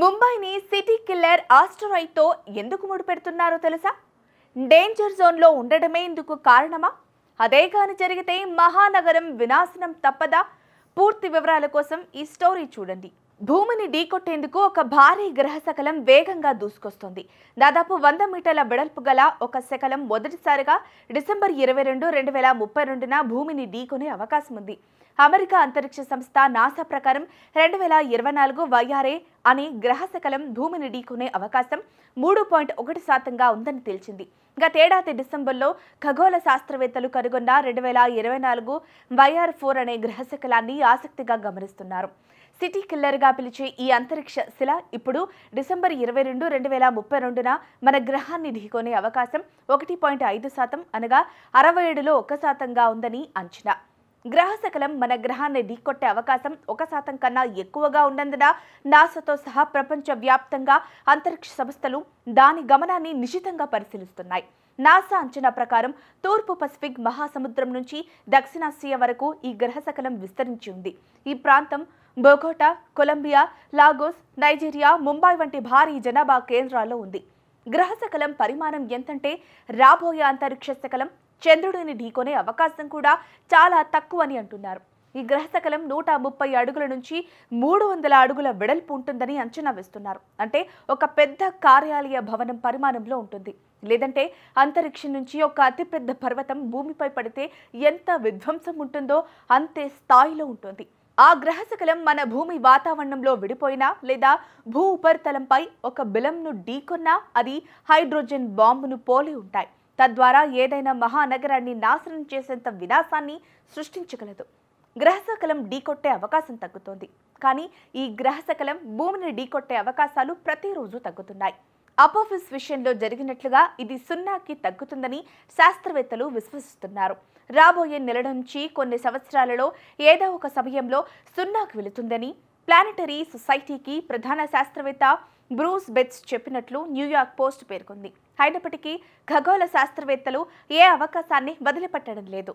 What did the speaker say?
ముంబైని city killer ఆస్టరాయిడ్తో ఎందుకు ముడిపెడుతున్నారో తెలుసా? Danger జోన్లో ఉండడమే ఇందుకు కారణమా? అదే కాని జరిగితే మహానగరం వినాశనం తప్పదా? పూర్తి వివరాల కోసం ఈ స్టోరీ చూడండి. భూమిని ఢీకొట్టేందుకు ఒక భారీ గ్రహ శకలం వేగంగా దూసుకొస్తుంది. దాదాపు 100 మీటర్ల వెడల్పు గల ఒక శకలం మొదటిసారిగా డిసెంబర్ 22, 2032న భూమిని ఢీకొనే అవకాశం ఉంది. అమెరికా అంతరిక్ష సంస్థ నాసా ప్రకారం 2024 వైఆర్ఏ అనే గ్రహ శకలం భూమిని ఢీకొనే అవకాశం 3.1% ఉందని తేల్చింది. గతేడాది డిసెంబర్లో ఖగోళ శాస్త్రవేత్తలు కనుగొన్న 2024 వైఆర్-4 అనే గ్రహ శకలాన్ని ఆసక్తిగా గమనిస్తున్నారు. సిటీ కిల్లర్గా పిలిచే ఈ అంతరిక్ష శిల ఇప్పుడు డిసెంబర్ 22, 2032న మన గ్రహాన్ని ఢీకొనే అవకాశం 1.5% అనగా 67లో 1%గా ఉందని అంచనా. గ్రహ శకలం మన గ్రహాన్ని ఢీకొట్టే అవకాశం 1% కన్నా ఎక్కువగా ఉన్నందున నాసాతో సహా ప్రపంచ వ్యాప్తంగా అంతరిక్ష సంస్థలు దాని గమనాన్ని నిశితంగా పరిశీలిస్తున్నాయి. నాసా అంచనా ప్రకారం తూర్పు పసిఫిక్ మహాసముద్రం నుంచి దక్షిణాసియా వరకు ఈ గ్రహ శకలం విస్తరించి ఉంది. ఈ ప్రాంతం Bogota, Colombia, Lagos, Nigeria, Mumbai వంటి భారీ జనాభా కేంద్రాల్లో ఉంది. గ్రహ శకలం పరిమాణం ఎంతంటే రాబోయే అంతరిక్ష శకలం చంద్రుడిని ఢీకొనే అవకాశం కూడా చాలా తక్కువ అని అంటున్నారు. ఈ గ్రహ శకలం 130 అడుగుల నుంచి 300 అడుగుల వెడల్పు ఉంటుందని అంచనా వేస్తున్నారు. అంటే ఒక పెద్ద కార్యాలయ భవనం పరిమాణంలో ఉంటుంది. లేదంటే అంతరిక్షం నుంచి ఒక అతిపెద్ద పర్వతం భూమిపై పడితే ఎంత విధ్వంసం ఉంటుందో అంతే స్థాయిలో ఉంటుంది. ఆ గ్రహ శకలం మన భూమి వాతావరణంలో విడిపోయినా లేదా భూ ఉపరితలంపై ఒక బిలంను ఢీకొన్నా అది హైడ్రోజన్ బాంబును పోలి ఉంటాయి. తద్వారా ఏదైనా మహానగరాన్ని నాశనం చేసేంత వినాశాన్ని సృష్టించగలదు. గ్రహ శకలం ఢీకొట్టే అవకాశం తగ్గుతోంది. కానీ ఈ గ్రహ శకలం భూమిని ఢీకొట్టే అవకాశాలు ప్రతిరోజు తగ్గుతున్నాయి. అపోఫిస్ విషయంలో జరిగినట్లుగా ఇది 0కి తగ్గుతుందని శాస్త్రవేత్తలు విశ్వసిస్తున్నారు. రాబోయే నెల నుంచి కొన్ని సంవత్సరాలలో ఏదో ఒక సమయంలో 0కి వెళుతుందని ప్లానెటరీ సొసైటీకి ప్రధాన శాస్త్రవేత్త బ్రూస్ బెట్స్ చెప్పినట్లు న్యూయార్క్ పోస్ట్ పేర్కొంది. అయినప్పటికీ ఖగోళ శాస్త్రవేత్తలు ఏ అవకాశాన్ని వదిలిపెట్టడం లేదు.